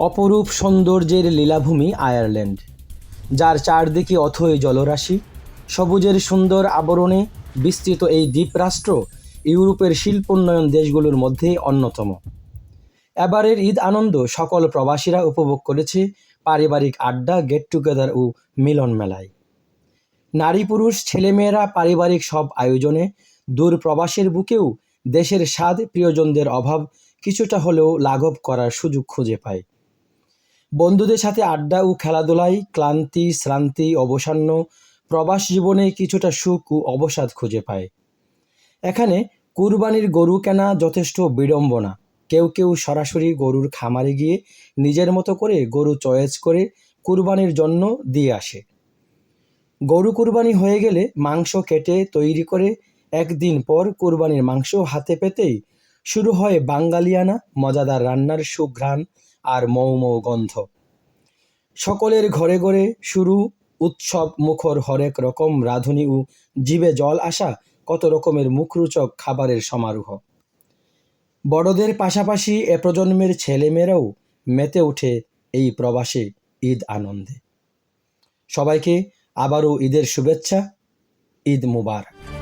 অপরূপ সৌন্দর্যের লীলাভূমি আয়ারল্যান্ড, যার চারদিকে অথই জলরাশি, সবুজের সুন্দর আবরণে বিস্তৃত এই দ্বীপরাষ্ট্র ইউরোপের শিল্পোন্নয়ন দেশগুলোর মধ্যে অন্যতম। এবারের ঈদ আনন্দ সকল প্রবাসীরা উপভোগ করেছে পারিবারিক আড্ডা, গেট টুগেদার ও মিলন মেলায়। নারী পুরুষ ছেলেমেয়েরা পারিবারিক সব আয়োজনে দূর প্রবাসের বুকেও দেশের স্বাদ প্রিয়জনদের অভাব কিছুটা হলেও লাঘব করার সুযোগ খুঁজে পায়। বন্ধুদের সাথে আড্ডা ও খেলাধুলায় ক্লান্তি শ্রান্তি অবসান্ন প্রবাস জীবনে কিছুটা সুখ ও অবসাদ খুঁজে পায়। এখানে কুরবানির গরু কেনা যথেষ্ট বিড়ম্বনা। কেউ কেউ সরাসরি গরুর খামারে গিয়ে নিজের মতো করে গরু চয়েস করে কুরবানির জন্য দিয়ে আসে। গরু কুরবানি হয়ে গেলে মাংস কেটে তৈরি করে একদিন পর কুরবানির মাংস হাতে পেতেই শুরু হয় বাঙালিয়ানা মজাদার রান্নার সুঘ্রাণ আর মৌ মৌ গন্ধ। সকলের ঘরে ঘরে শুরু উৎসব মুখর হরেক রকম রাঁধুনি ও জিভে জল আসা কত রকমের মুখরোচক খাবারের সমারোহ। বড়দের পাশাপাশি এ প্রজন্মের ছেলেমেয়েরাও মেতে ওঠে এই প্রবাসে ঈদ আনন্দে। সবাইকে আবারও ঈদের শুভেচ্ছা। ঈদ মুবারক।